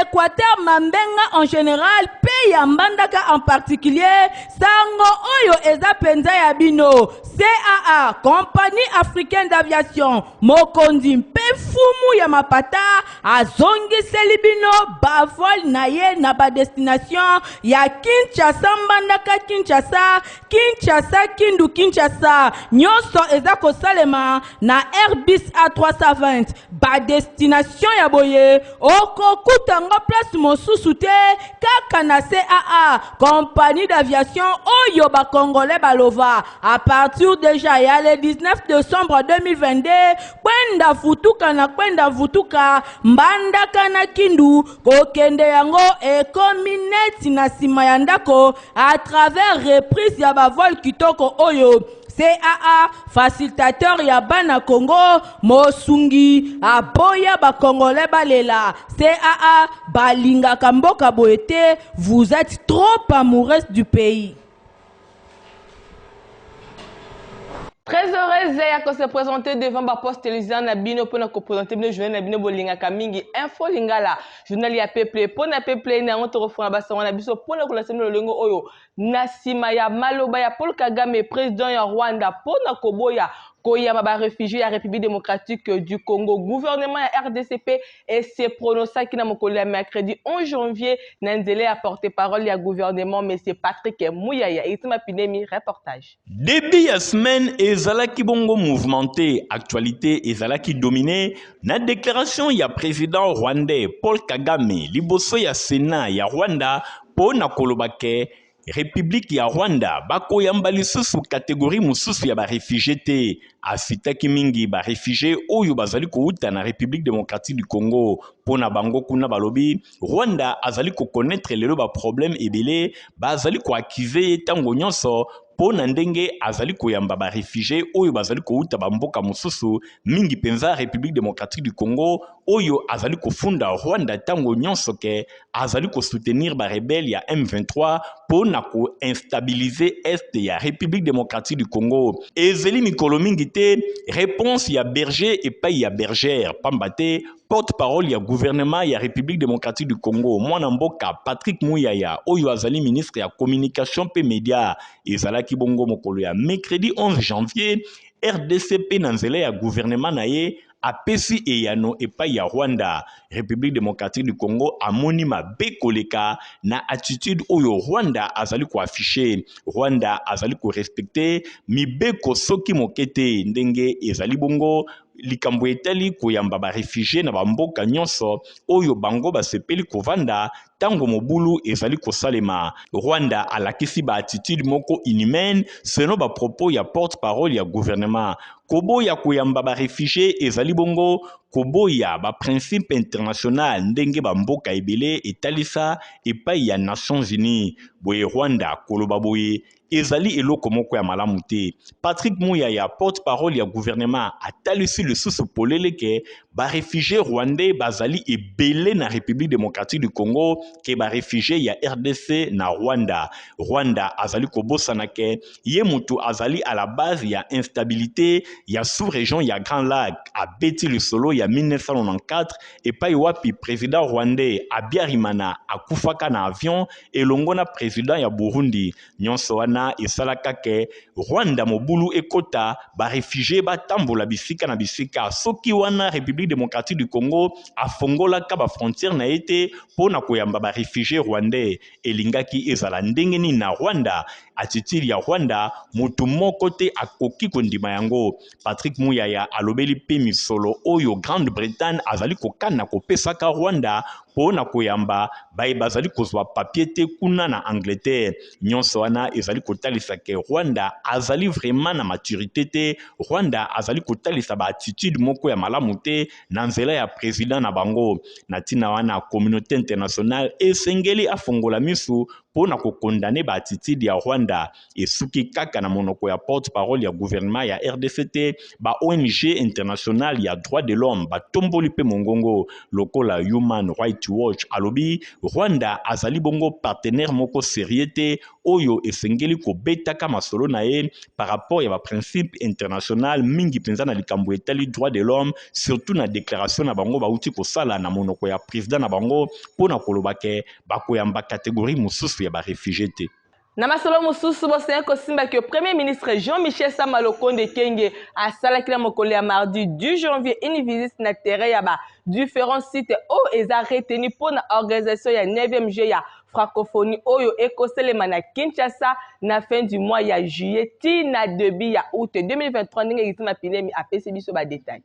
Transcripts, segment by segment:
Équateur Mambenga en général, pe ya Mbandaka en particulier, sango oyo eza penza ya bino. CAA, Compagnie Africaine d'Aviation, Mokondi mpe fumu ya mapata, azongi selibino bavol na ye na ba destination ya Kinshasa Mbandaka Kinshasa, Kinshasa Kindu Kinshasa, nyonso eza kosalema na Airbus A320, ba destination ya boye, okokutanga place mosusu te, kaka na CAA, Compagnie d'Aviation oyo ba Congolais balova, à partir déjà ya le 19 décembre 2022, kwenda futuka na kwenda vutuka, Mbandaka na Kindu, kokende yango ekomi neti na sima ya ndako, à travers reprise ya bavol kitoko oyo. CAA, facilitateur ya bana Congo, Mosungi, aboya ba Congolais balela. CAA, balinga kamboka boete, vous êtes trop amoureuse du pays. Très heureuse de se présenter devant ma poste télévision Nabino pour nous présenter le journal Nabino Bolinga Kamingi Info Lingala journal ya peuple pour na peuple na on te refera basa wana biso pour na kolasema le lengo oyo nasima ya maloba ya Paul Kagame président ya Rwanda pour na koboya koyama ba réfugié ya République démocratique du Congo gouvernement ya RDCP et se prononça qui na mokolo ya mercredi 11 janvier nanzele a porté parole ya gouvernement monsieur Patrick Mouyaya itima pinemi reportage début ya semaine ezalaki bongo mouvementé actualité ezalaki dominé na déclaration ya président rwandais Paul Kagame liboso ya Sénat ya Rwanda po na kolobake République ya Rwanda bakoyamba lisusu catégorie mususu ya ba réfugié te asitaki mingi ba réfugié oyo bazali kouta na République démocratique du Congo pona bango kuna balobi Rwanda azali ko connaître lelo ba problème ebele bazali ko accuser tango nyonso pona ndenge azali koyamba ba réfugié oyo bazali kouta ba mboka mususu mingi penza République démocratique du Congo oyo azali kofunda Rwanda tango nyonso ke azali ko soutenir ba rebelle ya M23 pona ko instabiliser est ya République démocratique du Congo ezeli mikolo mingi te réponse ya berger et pas ya bergère pambate porte-parole ya gouvernement ya République démocratique du Congo mwana mboka Patrick Mouyaya oyo azali ministre ya communication pe média ezalaki bongo mokolo ya mercredi 11 janvier RDCP na nzela ya gouvernement na ye apesi eyano epai ya Rwanda République démocratique du Congo amoni mabe koleka na attitude oyo Rwanda azali ko afficher Rwanda azali ko respecter mibeko soki mokete ndenge ezali bongo likambo etali koyamba ba réfugié na bamboka nyonso oyo bango basepeli kovanda tango mobulu ezali kosalema Rwanda alakisi ba attitude moko inhumaine selon ba propos ya porte-parole ya gouvernement koboya koyamba ba réfugié ezali bongo koboya ba principe international ndenge ba mboka ebele etalisa epai ya Nations Unies boye Rwanda koloba boye ezali eloko moko ya malamu te Patrick Mouyaya porte-parole ya gouvernement atalisi le sous polele ke ba réfugié rwandais bazali ebele na République démocratique du Congo ke ba réfugié ya RDC na Rwanda azali kobosana ke ye mutu azali à la base ya instabilité ya sous-région ya Grand Lac abeti le solo ya 1994 epai wapi président rwandais Abiyarimana akufaka na avion elongo na président ya Burundi nyonso wana esalaka ke Rwanda mobulu ekota ba réfugié batambola bisika na bisika soki wana République démocratique du Congo afongolaka ba frontière na ete pona koyamba ba réfugié rwandais elingaki ezala ndenge ni na Rwanda attitude ya Rwanda mutu moko te akoki kondima yango Patrick Mouyaya alobeli pe misolo oyo Grande-Bretagne azali kokana kopesaka Rwanda pona koyamba baye bazali kozwa papier te kuna na Angleterre nyonso wana ezali kotalisa ke Rwanda azali vraiment na maturité te Rwanda azali kotalisa ba attitude moko ya malamu te na nzela ya président na bango na tina wana communauté internationale esengeli afongola misu pona ko condamner ba attitude ya Rwanda et suki kaka na monoko ya porte-parole ya gouvernement ya RDCT ba ONG international ya droit de l'homme ba tomboli pe mongongo lokola Human Rights Watch alobi Rwanda azali bongo partenaire moko sérieux oyo esengeli ko betaka masolo na ye par rapport ya ba principe international mingi penza na likambo etali droit de l'homme surtout na déclaration na bango ba uti ko sala na monoko ya président na bango pona koloba ke bakoyamba catégorie mususu ya ba réfugié te. Na masolo mosusu bosenga kosimba que Premier ministre Jean-Michel Sama Lukonde Kenge asalaki na mokolo ya mardi 10 janvier une visite na terrain ya ba différents sites oyo eza retenu mpona organisation ya 9e jeu ya francophonie oyo ekoselema na Kinshasa na fin du mois ya juillet ti na début ya août 2023 ndenge Gitima Pilemi apesi biso ba détail.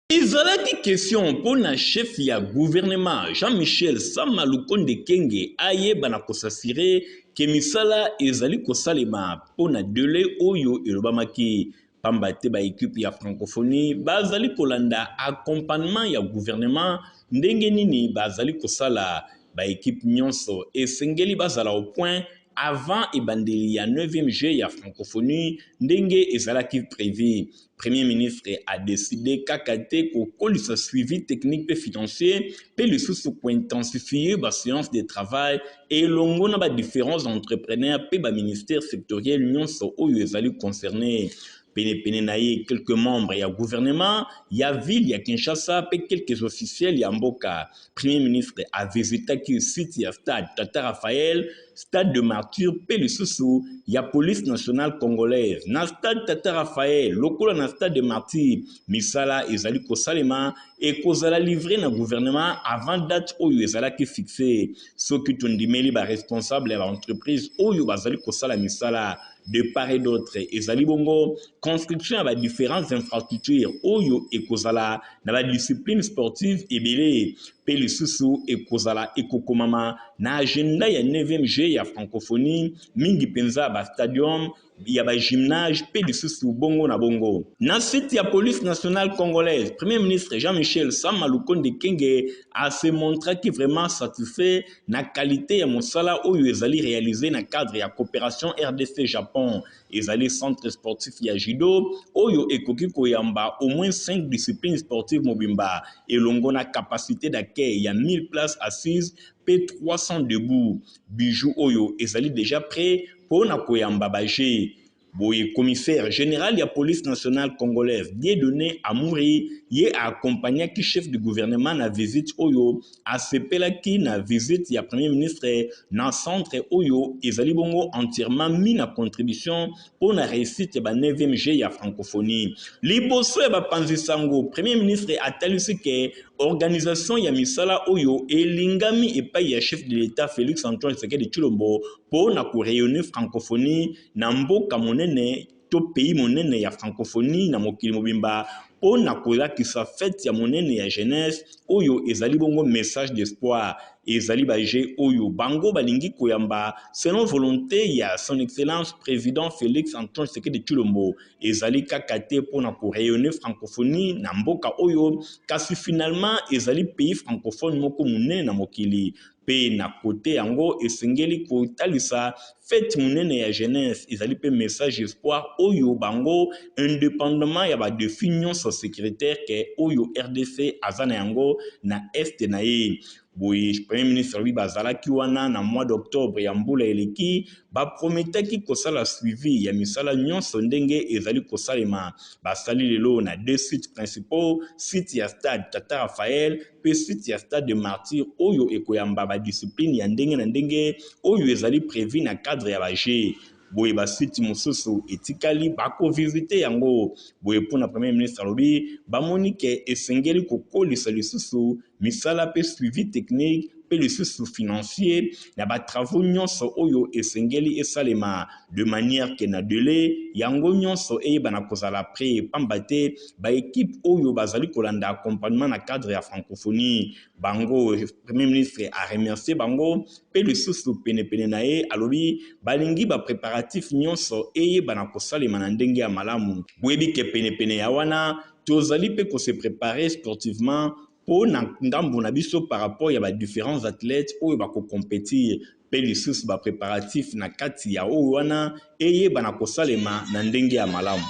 Ezalaki question pour na chef ya gouvernement Jean-Michel Sama Lukonde Kenge ayeba na kosasire ke misala ezali kosalema pona dele oyo elobamaki pamba te ba équipe ya francophonie bazali kolanda accompagnement ya gouvernement ndenge nini bazali kosala ba équipe nyonso esengeli bazala au point avant ebandeli ya 9e jeu ya francophonie ndenge ezalaki prévu. Premier ministre a décidé kakate ko kolisa suivi technique et financier pe le sous ko intensifier ba séance de travail et longo na ba différents entrepreneurs pe ba ministère sectoriel nyonso oyo ezali concerné. Pene na ye quelques membres ya gouvernement ya ville ya Kinshasa pe quelques officiels ya mboka. Premier ministre a visité ki site ya stade Tata Raphaël, stade de Martyr pe le sous ya police nationale congolaise. Na stade Tata Raphaël, lokola na stade de Martyr, misala ezali kosalema et kozala livré na gouvernement avant date oyo ezala ki fixé. Soki tondimeli ba responsable ya entreprise oyo bazali kosala misala de part et d'autre ezali bongo construction à différentes infrastructures oyo ekozala na ba discipline sportive ebele pe lisusu ekozala ekokomama na agenda ya 9e jeu ya francophonie mingi penza ba stadium ya ba gymnase pe lisusu bongo na bongo na site ya police nationale congolaise. Premier ministre Jean-Michel Sama Lukonde Kenge a se montré qui vraiment satisfait na qualité ya mosala oyo ezali réalisé na cadre ya coopération RDC Japon ezali centre sportif ya judo oyo ekoki koyamba au moins 5 disciplines sportives mobimba elongo na capacité d'accueil ya 1000 places assises pe 300 debout. Bijou oyo ezali déjà prêt pour na koyamba baje. Boye commissaire général ya police nationale congolaise Dieudonné Amouri ye accompagné ki chef du gouvernement na visite oyo asepela ki na visite ya premier ministre na centre oyo ezali bongo entièrement mis na contribution pour na réussite ba 9e jeu ya francophonie. Liboso ya bapanzisango premier ministre atalisi ke organisation ya misala oyo elingami epai ya chef de l'État Félix Antoine Tshisekedi Tshilombo pour na ko rayonner francophonie na mboka monene to pays monene ya francophonie na mokili mobimba pour na kolakisa fête ya monene ya jeunesse oyo ezali bongo message d'espoir ezali baje oyo bango balingi koyamba selon volonté ya son excellence président Félix Antoine Tshisekedi Tshilombo ezali kakate pour na ko rayonner francophonie na mboka oyo kasi finalement ezali pays francophone moko monene na mokili pe na côté yango esengeli kotalisa fête monene ya jeunesse ezali pe message espoir oyo bango indépendamment ya ba défi nyonso sécuritaire ke oyo RDC azana yango na est na ye. Boye premier ministre lui bazalaki wana na mois d'octobre ya mbula eleki ba prometaki kosala suivi ya misala nyonso ndenge ezali kosalema basali lelo na deux sites principaux, site ya stade Tata Raphaël pe site ya stade de Martyr oyo ekoyamba ba discipline ya ndenge na ndenge oyo ezali prévu na cadre ya baje. Boye ba site mosusu etikali bako visiter yango boye pona premier ministre lobi ba monike esengeli kokolisa lisusu misala pe suivi technique pe lisusu financier na ba travaux nyonso oyo esengeli esalema de manière que na délai yango nyonso eyeba kozala prêt pambate ba équipe oyo bazali kolanda accompagnement na cadre ya francophonie bango. Premier ministre a remercié bango pe lisusu pene na ye alobi balingi ba préparatif nyonso eyeba kosalema na ndenge ya malamu boyebi ke pene ya wana tozali pe ko se préparer sportivement pour ngambo na biso par rapport ya ba différents athlètes oyo ba ko compétir pe lisusu ba préparatif na kati ya oyo wana eyeba na kosalema na ndenge ya malamu.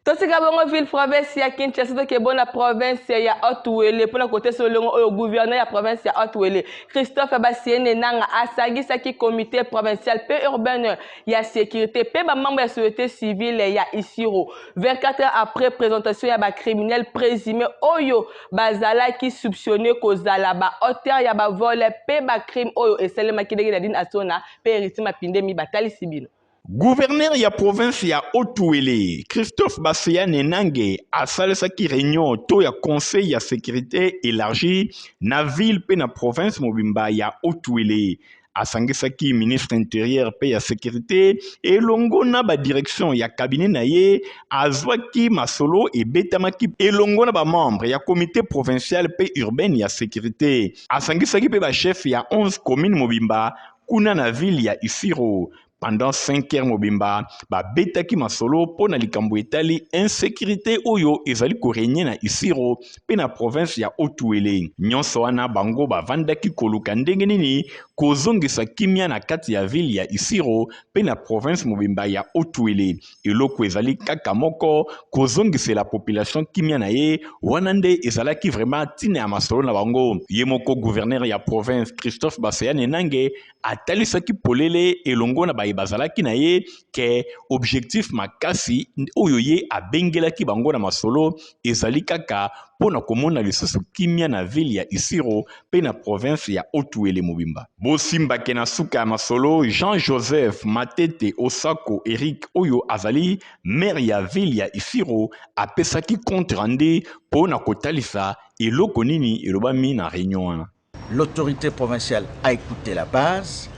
Tosika bongo ville province ya Kinshasa to ke bona province ya Haut-Uele pona côté solongo oyo gouverneur ya province ya Haut-Uele Christophe Basiene nanga asangisa ki comité provincial pe urbain ya sécurité pe ba membre ya société civile ya Isiro 24 heures après présentation ya ba criminel présumé oyo bazala ki soupçonné kozala ba auteur ya ba vol pe ba crime oyo eselema ki ndenge na asona pe ritima pindemi batali sibino. Gouverneur ya province ya Haut-Uele, Christophe Basiane Nange asalesaki réunion to ya conseil ya sécurité élargi na ville pe na province mobimba ya Haut-Uele. Asangisaki ministre intérieur pe ya sécurité elongo na ba direction ya cabinet na ye azwaki masolo ebetamaki elongo na ba membre ya comité provincial pe urbain ya sécurité. Asangisaki pe ba chef ya 11 communes mobimba kuna na ville ya Isiro. Pendant 5 heures mobimba, ba betaki masolo po na likambo etali insécurité oyo ezali korenye na Isiro pe na province ya Haut-Uele. Nyonso wana bango bavandaki koluka ndenge nini kozongisa kimia na kati ya ville ya Isiro pe na province mobimba ya Haut-Uele. Eloko ezali kaka moko kozongisa la population kimia na ye wana nde ezalaki vraiment tina ya masolo na bango. Ye moko gouverneur ya province Christophe Basiane Nange atalisaki polele elongo na bazalaki na ye ke objectif makasi oyo ye abengelaki bango na masolo ezali kaka pona komona lisusu kimia na ville ya Isiro pe na province ya Haut-Uele mobimba. Bosimbake na suka ya masolo Jean-Joseph Matete Osako Eric oyo azali maire ya ville ya Isiro apesaki compte rendu pona kotalisa eloko nini elobami na réunion wana. L'autorité provinciale a écouté la base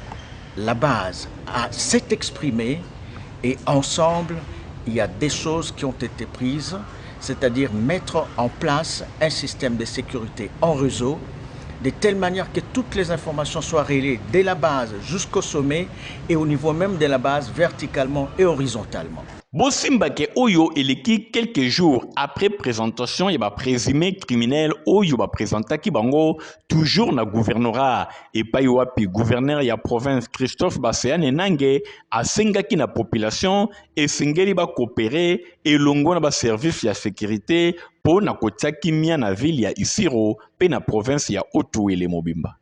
s'est exprimée et ensemble, il y a des choses qui ont été prises, c'est-à-dire mettre en place un système de sécurité en réseau, de telle manière que toutes les informations soient relayées dès la base jusqu'au sommet et au niveau même de la base verticalement et horizontalement. Bosimbake oyo eleki quelques jours après présentation ya ba présumé criminel oyo ba présentaki bango toujours na gouvernorat et pa wapi gouverneur ya province Christophe Basiane Nange asengaki na population esengeli ba coopérer elongo na ba service ya sécurité po na kotiaki mia na ville ya Isiro pe na province ya Haut-Uele mobimba.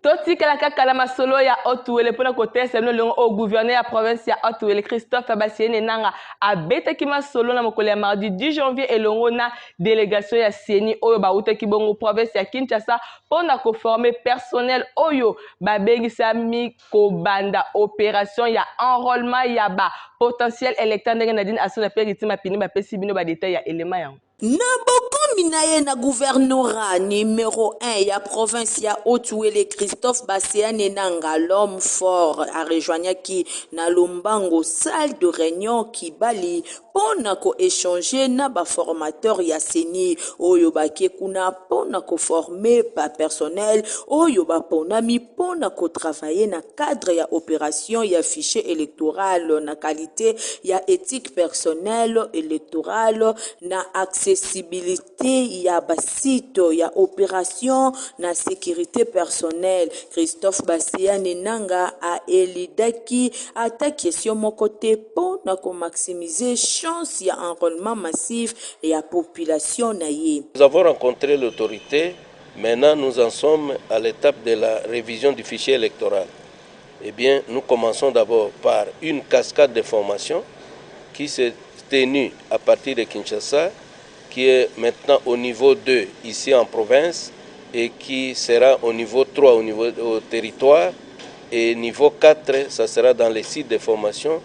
Toti kalaka kalama solo ya Haut-Uele pona kote semno longo au gouverneur ya province ya Haut-Uele Christophe Basiene nanga abeta kima solo na mokolo ya mardi 10 janvier elongo na délégation ya CENI oyo ba uta kibongo province ya Kinshasa pona ko former personnel oyo ba bengisa mi ko banda opération ya enrôlement ya ba potentiel électeur ndenge nadine asona pe ritima pini ba pesi bino ba détail ya élément yango. Nabokomi na ye na gouvernorat numéro 1 ya province ya Haut-Uele Christophe Basiane Nanga l'homme fort a rejoignaki na Lombango salle de réunion Kibali pona ko échanger na ba formateur ya CENI oyo bake kuna pona ko former pa personnel oyo ba ponami pona ko travailler na cadre ya opération ya fichier électoral na qualité ya éthique personnelle électorale na accessibilité ya basito ya opération na sécurité personnelle. Christophe Basiane Nanga a elidaki ata question mokote pour na ko maximiser chance ya enrôlement massif et ya population na ye. Nous avons rencontré l'autorité. Maintenant, nous en sommes à l'étape de la révision du fichier électoral. Eh bien, nous commençons d'abord par une cascade de formation qui s'est tenue à partir de Kinshasa, qui est maintenant au niveau 2 ici en province et qui sera au niveau 3 au territoire, et niveau 4 ça sera dans les sites de formation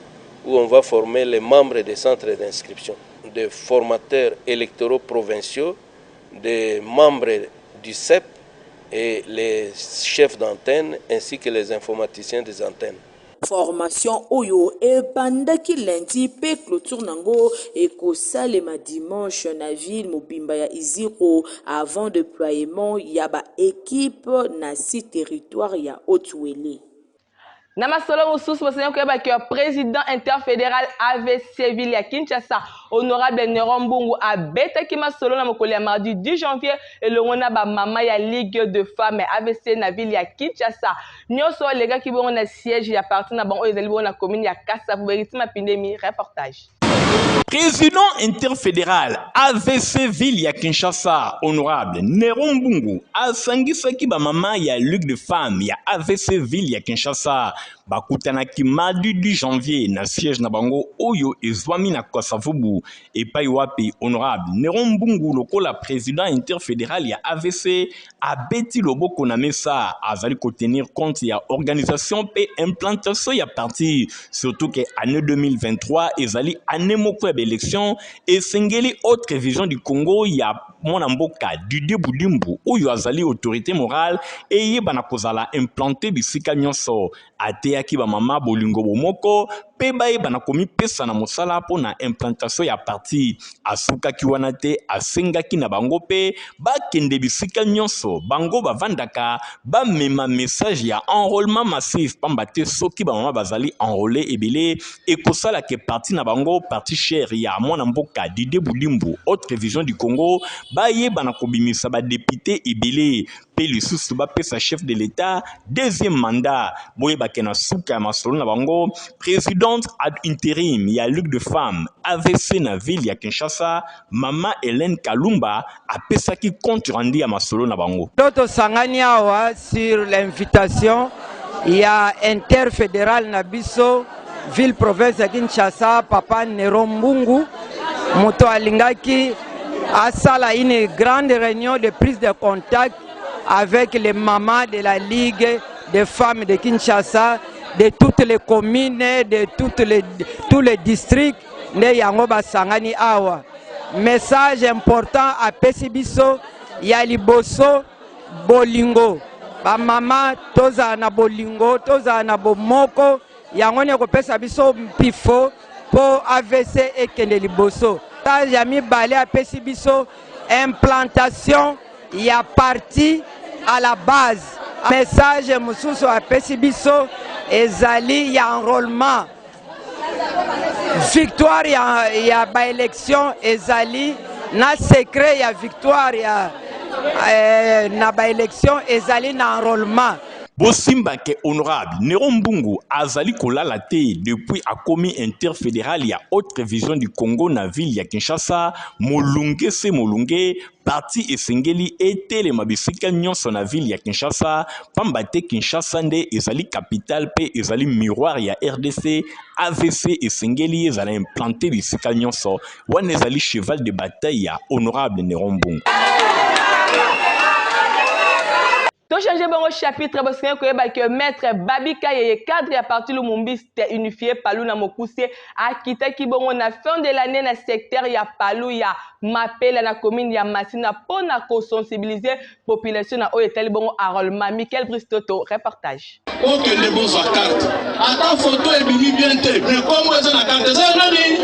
où on va former les membres des centres d'inscription, des formateurs électoraux provinciaux, des membres du CEP et les chefs d'antenne ainsi que les informaticiens des antennes. Formation oyo ebandaki lundi pe clôture nango ekosalema dimanche na ville mobimba ya Isiro avant déploiement ya ba équipe na si territoire ya Haut-Uele. Na masolo mosusu bosenyo koyeba ke président interfédéral AVC ville ya Kinshasa honorable Néron Mbungu abetaki masolo na mokolo ya mardi 10 janvier elongo na ba mama ya Ligue de femmes AVC na ville ya Kinshasa nyonso legaki bongo na siège ya parti na bango ezali bongo na commune ya Kasavu Beritima Pindemi reportage. Président interfédéral AVC ville ya Kinshasa honorable Néron Mbungu asangisaki ba mama ya Ligue de femmes ya AVC ville ya Kinshasa bakutanaki mardi 10 janvier na siège na bango oyo ezwami na Kasavubu epai wapi honorable Néron Mbungu lokola président interfédéral ya AVC abeti loboko na mesa azali tenir compte ya organisation pe implantation ya parti surtout que année 2023 ezali année moko ya élection et sengeli autre vision du Congo ya mwana mboka Didier Budimbu oyo azali autorité morale et yebana kozala implanté bisika nyonso ateyaki ba mama bolingo bomoko pe bayebana komi pesa na mosala po na implantation ya parti asukaki wana te asengaki na bango pe bakende bisika nyonso bango bavandaka bamema message ya enrôlement massif pamba te soki ba mama bazali enrôlé ebele ekosala ke parti na bango parti cher ya mwana mboka Didier Budimbu autre vision du Congo bayebana kobimisa ba député ebele pe lisusu bapesa chef de l'État deuxième mandat boyebake na suka ya masolo na bango présidente ad intérim ya Ligue de femmes AVC na ville ya Kinshasa Mama Hélène Kalumba apesaki compte rendu ya masolo na bango. Toto sangani awa sur l'invitation ya interfédéral na biso ville province ya Kinshasa papa Néron Mbungu moto alingaki asala une grande réunion de prise de contact avec les mamans de la Ligue des femmes de Kinshasa, de toutes les communes, de tous les districts, de Yango Basangani Awa. Message important à Pesibiso, Yaliboso, Bolingo. Ba mama toza na bolingo, toza na bomoko, Yango ne kopesa biso pifo po AVC et kende liboso. Ta jami balé à Pesibiso, implantation il y a parti à la base. Message mususu a Pesibiso ezali ya enrôlement. Victoire ya ba élection ezali na secret ya victoire ya na ba élection ezali na enrôlement. Bosimba ke honorable Néron Mbungu azali kolala te depuis a commis interfédéral ya autre vision du Congo na ville ya Kinshasa molunge se molunge parti esengeli etele mabisika nyonso na ville ya Kinshasa pamba te Kinshasa nde ezali capitale pe ezali miroir ya RDC AVC esengeli ezala implanté bisika nyonso wana ezali cheval de bataille ya honorable Néron Mbungu. To changer bon chapitre parce que maître Babika Yeye cadre à partir Lumumbi c'était unifié Palou na Mokuse a quitté ki bon na fin de l'année na secteur ya Palou ya Mapela na commune ya Masina pour na sensibiliser population na oyetel bon enrôlement Michael Bristoto reportage. OK les bons à carte. Attends photo et bini bien té mais comment ça la carte ça nani?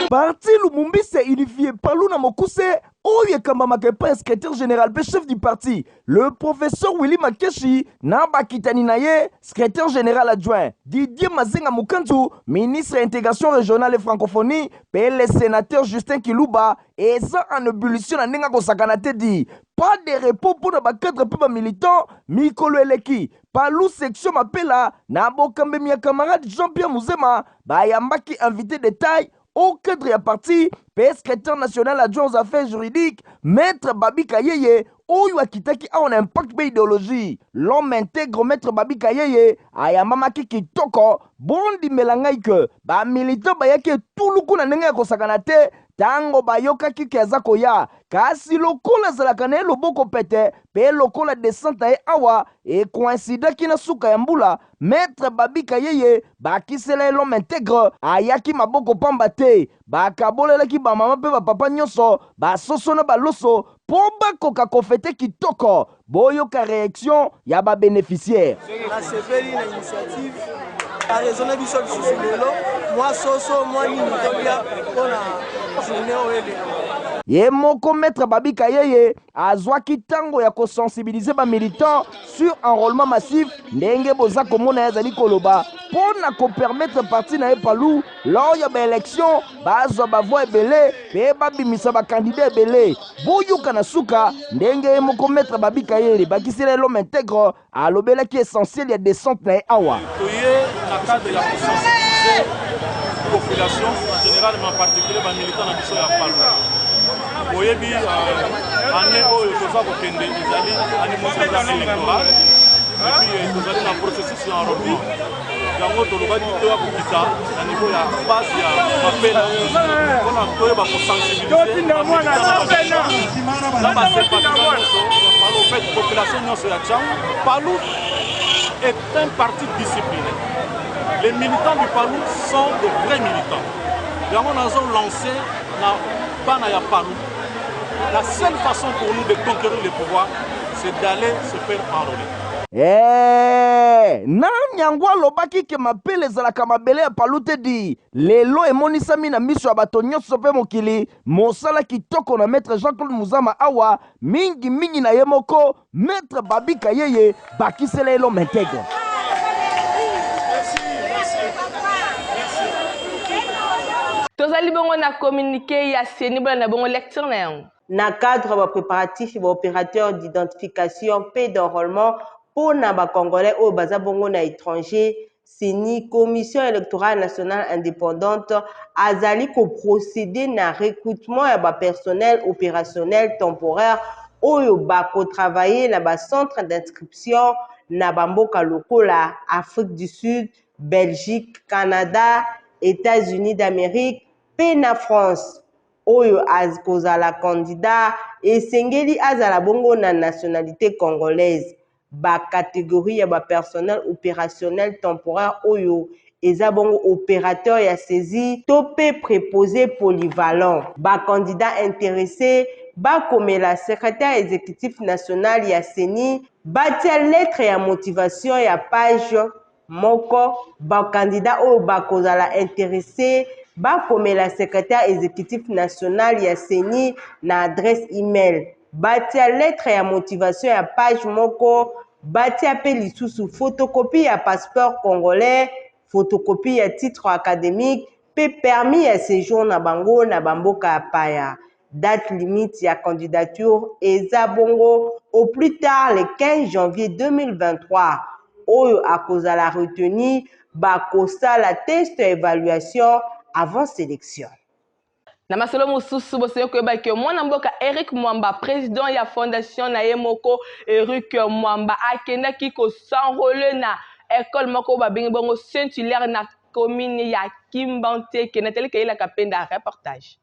Parti Lumumbi c'est unifié Palou na Mokuse. Oye Kambamake Prince, secrétaire général et chef du parti, le professeur Willy Makeshi, Namba Kitani Naye, secrétaire général adjoint, Didier Mazenga Mukantu, ministre intégration régionale et francophonie, et le sénateur Justin Kilouba, et ça en ébullition à Nenga Kosakanate dit, pas de repos pour nos cadres peu militants, Mikolo Eleki, Palou section Mapela, Nabo Kambe Mia camarade Jean-Pierre Mouzema, Bayambaki invité de taille, au cadre à parti, secrétaire national adjoint aux affaires juridiques, maître Babi Kayeye, Oyo Kitaki a un impact idéologie. L'homme intègre maître Babi Kayeye, Ayamamaki Kitoko, Bondi Melangaike, ba militant Bayake Tuluku na Nenga Kosakanate, Tango Bayoka Kikezakoya, kasi lokola zalakane loboko pete, pe lokola descente e awa, et coïncida ki na suka yambula, maître Babi Kayeye, ba kisele l'homme intègre, ayaki maboko pambate, ba kabolela ki ba mama pe ba papa nyonso, ba soso na ba loso, pomba koka kofete kitoko, boyoka réaction ya ba bénéficiaire. La CPI na initiative, a raisonné du sol sous le lot, moi soso, moi ni nitolia, on a journée au ye moko maître Babi Kayeye azwaki tango ya kosensibiliser ba militant sur enrôlement massif ndenge boza komona yazali koloba pona ko permettre parti na Palu lors ya ba élection bazwa ba voix ebele pe babimisa ba candidat ebele boyuka na suka ndenge ye moko maître Babi Kayeye bakisela l'homme intègre alobelaki essentiel ya descente na awa na cadre ya sensibiliser population en général mais en particulier ba militants na biso ya Palu oyebi année oyo toza kokende ezali année mondiale électorale et puis tozali na processus ya enrôlement yango tolobaki toya kokita na niveau ya base ya mapela mpona toyeba kosensibiliser na basympatisant nyonso Palu en fait population nyonso ya Tchangu. Palu est un parti discipliné. Les militants du Palu sont de vrais militants. Yango nazo lancé na bana ya Palu. La seule façon pour nous de conquérir le pouvoir, c'est d'aller se faire enrôler. na nyangwa lobaki ke mapele ezalaka mabele ya Palu te di lelo emonisami na miso ya bato nyonso mpe mokili mosala kitoko na maître Jean-Claude Muzama awa mingi na ye moko maître Babi Kayeye bakisela elo mentègre. tozali bongo na communiqué ya seni bana na bongo lecture na yango na cadre préparatif opérateur d'identification et d'enrôlement pour na Congolais au baza bongo na étranger seni commission électorale nationale indépendante azali ko procéder na recrutement ya personnel opérationnel temporaire oyo ko travailler na centre d'inscription na mboka lokola Afrique du Sud, Belgique, Canada, États-Unis d'Amérique pe na France. Oyo kozala candidat esengeli azala bongo na nationalité congolaise. Catégorie ya personnel opérationnel temporaire oyo eza bongo opérateur ya saisie topé préposé polyvalent. Candidat intéressé comme la secrétaire exécutif national ya CENI batia lettre ya motivation ya page moko. Candidat oyo kozala intéressé comme la secrétaire exécutif national ya CENI na adresse email. Batia lettre ya motivation ya page moko. Batia pe lisusu photocopie ya passeport congolais, photocopie ya titre académique, pe permis ya séjour na bango na bamboka ya paya. Date limite ya candidature eza bongo au plus tard le 15 janvier 2023. Oyo akozala retenu bakosala test évaluation avant sélection. na masolo mosusu bosoyo koyeba ke mwana mboka Eric Mwamba président ya fondation na ye moko Eric Mwamba akendaki kosenrole na école moko babengi bongo Saint-Hilaire na commune ya Kimbanteke na tele kayela kapenda reportage.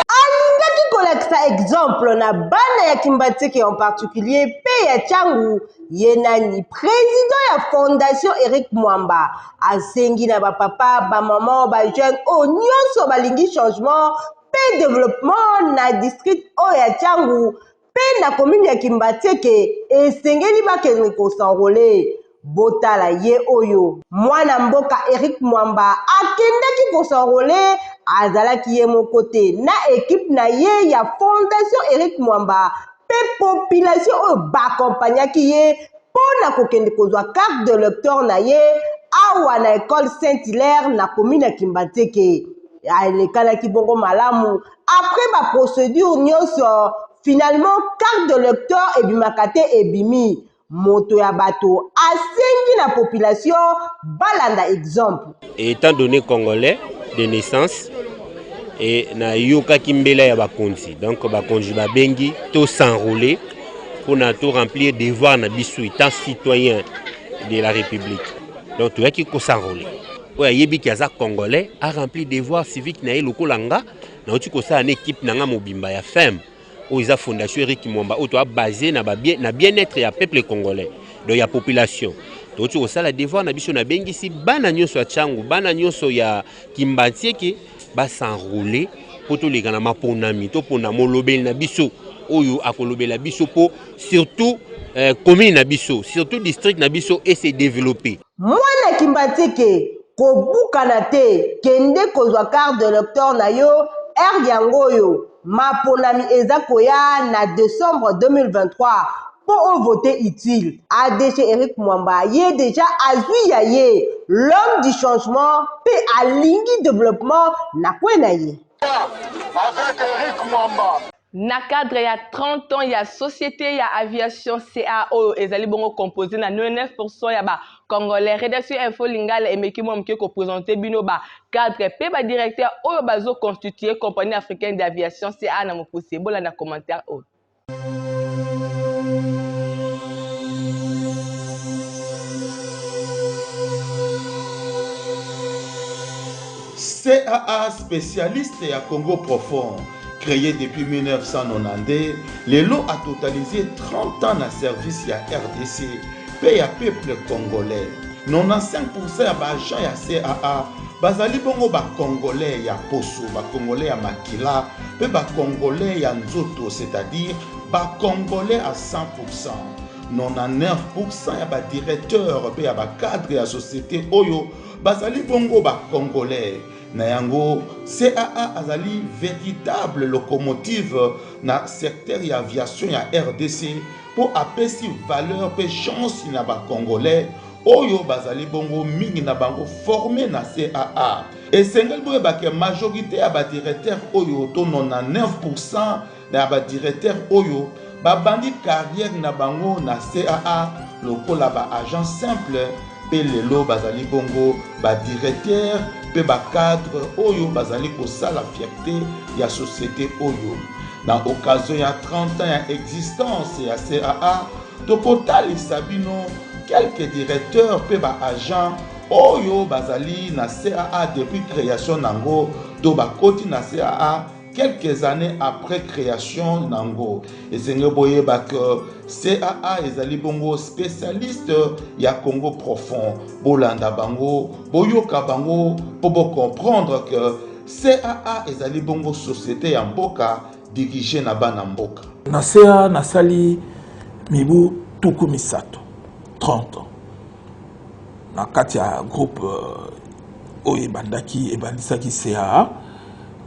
Alingaki kolakisa exemple na bana ya Kimbanteke en particulier pe ya Tchangu yenani président ya fondation Eric Mwamba asengi na papa maman jeune nyonso balingi changement pe développement na district ya Tchangu pe na commune ya Kimbanteke esengeli bakende kosenrole. Botala ye oyo mwana mboka Eric Mwamba akendaki kosenrole azalaki ye moko te na équipe na ye ya fondation Eric Mwamba pe population oyo bakompanyaki ye pona kokende kozwa carte de lecteur na ye awa na école Saint-Hilaire na commune ya Kimbanteke. Alekalaki bongo malamu après procédure nyonso finalement carte de lecteur ebimaka te ebimi. Moto ya bato asengi na population balanda exemple. Étant donné congolais de naissance et na yoka kimbela ya bakonzi donc bakonzi babengi to s'enrôler pour na to remplir devoir na biso étant citoyen de la République. Donc tu as qui ko s'enrôler. Oya yebi ki aza congolais a rempli devoir civique na elokolanga na oti ko sa en équipe nanga mobimba ya femme. Où la fondation Eric Mwamba où tu as basé na bien-être ya peuple congolais donc ya population donc tu as la devoir na biso na bengi si bana nyonso ya Tchangu bana nyonso ya Kimbanteke ba s'enrôler pour to leka na maponami to pona molobeli na biso oyo akolobela biso po surtout commune na biso surtout district na biso et se développer. Mwana Kimbanteke ko bukana te kende kozwa carte de lecteur na yo yangoyo maponami eza koya na décembre 2023 pour voter utile. ADG Eric Mwamba yé déjà azui yaye l'homme du changement pe alingi développement na kwenaye. Avec Eric Mwamba. Na cadre ya 30 ans ya société ya aviation CAO ezali bongo composé na 99% ya ba congolais. Rédaction Info Lingala emeki mo mke ko présenter bino ba cadre pe ba directeur oyo bazo constituer compagnie africaine d'aviation CA na mopousse bola na commentaire o. CAA spécialiste à Congo profond. Créé depuis 1990, le lot a totalisé 30 ans de service à RDC, pays à peuple congolais. 95% ya bagents ya CAA, bazali bongo ba congolais ya Poso, ba congolais ya Makila, pe ba congolais ya Nzoto, c'est-à-dire ba congolais à 100%. 99% ya ba directeur pe ya ba cadre ya société oyo, bazali bongo ba congolais. Nayango CAA azali véritable locomotive na secteur ya aviation ya RDC pour apesi valeur pe chance na ba congolais oyo bazali bongo mingi na bango formé na CAA. Et sengel boye ba ke majorité ya ba directeur oyo to 99% na ba directeur oyo ba bandi carrière na bango na CAA lokola ba agent simple pe lelo bazali bongo ba directeur pe ba cadre oyo bazali kosala fierté ya société oyo. Na occasion ya 30 ans ya existence ya CAA, tokotali sabino quelques directeurs pe ba agents oyo bazali na CAA depuis création nango to ba koti na CAA quelques années après création nango. Et c'est boye ba que CAA ezali bongo spécialiste ya Congo profond. Bolanda bango, boyoka bango pour comprendre que CAA ezali bongo société ya mboka dirigée na bana mboka. Na CAA nasali mibu tuku misato 30 ans. Na kati ya groupe oyo bandaki ebandisaki CAA.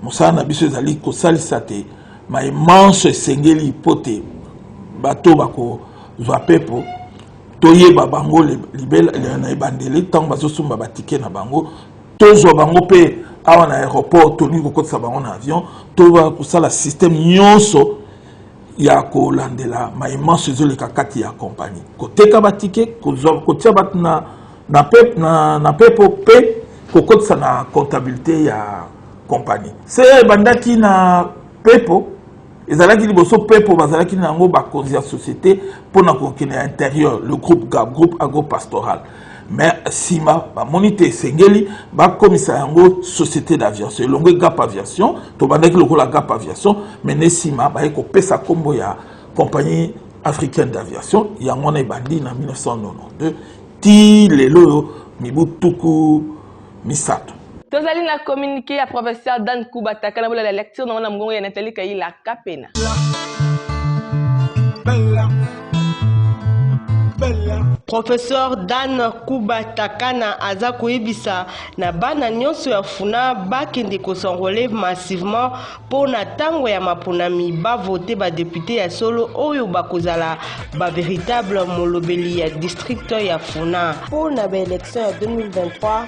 Moussa na biso ezali kosalisa te ma immense sengeli pote bato bako zwa pepo toyeba bango libela na ebandeli tango bazosumba batike na bango tozwa bango pe awa na aéroport toni kokotisa bango na avion toba kosala système nyonso ya kolandela ma immense ezoleka kati ya compagnie koteka batike kotia bato na pepo pe kokotisa na comptabilité ya compagnie. C'est bandaki na pepo, ezalaki liboso pepo bazalaki na ngo bakonzi ya société pour na kokene intérieur le groupe GAP, groupe agro-pastoral. Mais sima ba monite sengeli ba komisa yango société d'aviation. Longue GAP aviation, to bandaki lokola GAP aviation, mais ne sima ba eko pesa kombo ya compagnie africaine d'aviation, yango na bandi na 1992 ti lelo mibutuku misato. Tozali na communiqué à professeur Dan Kuba Takana pour la lecture dans la mgongo ya Nathalie Kaila Kapena. Professeur Dan Kuba Takana aza koyebisa na bana nyonso ya funa bakende kosangole massivement pour na tango ya maponami ba voter ba député ya solo oyo bakozala ba véritable molobeli ya district ya funa pour na ba élection ya 2023.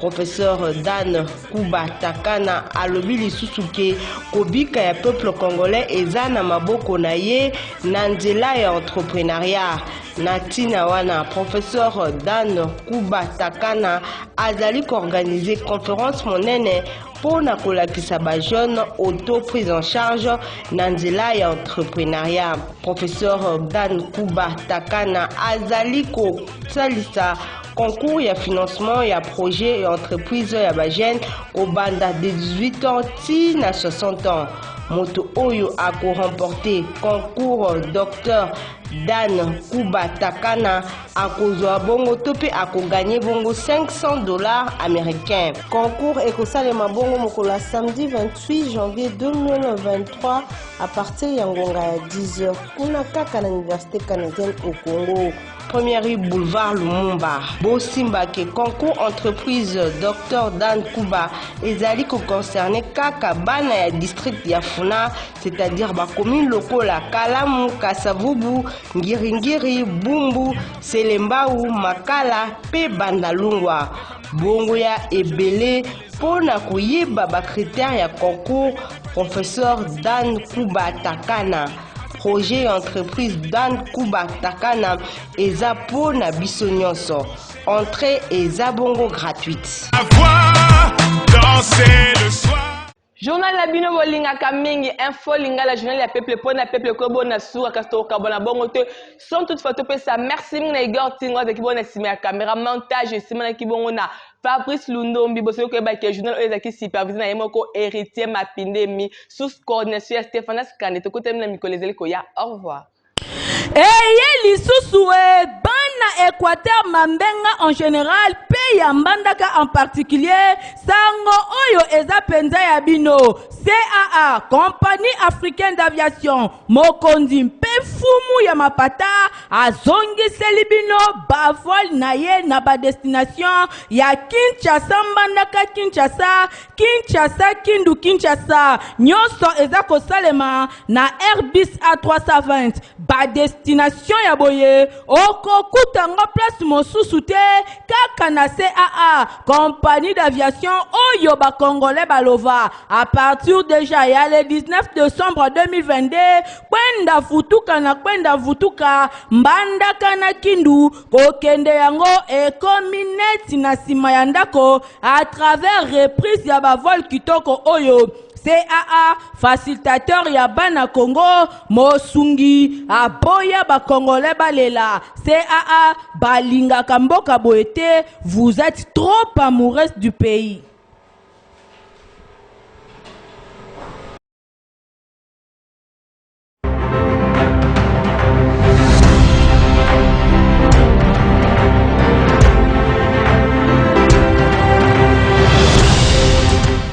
Professeur Dan Kuba Takana alobi lisusu ke kobika ya peuple congolais eza na maboko na ye na nzela ya entrepreneuriat. Na tina wana professeur Dan Kuba Takana azali organiser conférence monene pour na kolakisa ba jeune auto prise en charge na nzela ya entrepreneuriat. Professeur Dan Kuba Takana azali ko salisa concours ya financement ya projet et entreprise ya ba jeune au banda de 18 ans ti na 60 ans. Moto oyo a remporté concours docteur Dan Kuba Takana a kozwa bongo tope a gagné bongo $500 américains. Concours ekosalema bongo mokola samedi 28 janvier 2023 à partir ya ngonga ya 10h kuna kaka na université canadienne au Congo. première rue boulevard Lumumba. Bosimba ke concours entreprise Dr Dan Kuba ezali ko concerné kaka bana ya district ya Funa, c'est-à-dire ba commune lokola Kalamu, Kasavubu, Ngiringiri, Bumbu, Selembau, Makala pe Bandalungwa. Bongo ya ebele pona koyeba ba critères ya concours professeur Dan Kuba Takana. Projet entreprise Dan Kuba Takana eza pona biso nyonso. Entrée eza bongo gratuite. Danser le soir. Journal la bino bolinga kamingi info linga la journal ya peuple pona peuple ko bona sura kasto ka bona bongo te sans toute photo pe ça merci na Igor Tingo de ki bona sima ya caméra montage sima na ki bongo na Fabrice Lundombi boso ko ba ke journal ezaki supervisé na yemoko héritier mapindemi sous coordination ya Stéphanas Kane to kotem na mikolezeli ko ya au revoir. Eye lisusu bana Équateur Mambenga en général pe ya Mbandaka en particulier sango oyo eza penza ya bino CAA Compagnie Africaine d'Aviation mokondi mpe fumu ya mapata azongiseli bino bavol na ye na ba destination ya Kinshasa Mbandaka Kinshasa Kinshasa Kindu Kinshasa nyonso eza kosalema na Airbus A320 ba destination ya boye okokuta ngo place mosusu te kaka na CAA Compagnie d'Aviation oyo ba Congolais balova à partir déjà ya le 19 décembre 2022 kwenda futuka na kwenda vutuka Mbandaka na Kindu kokende yango ekomi neti na sima ya ndako à travers reprise ya ba vol kitoko oyo CAA facilitateur ya bana Congo mosungi aboya ba Congolais balela CAA balinga kamboka boete vous êtes trop amoureux du pays.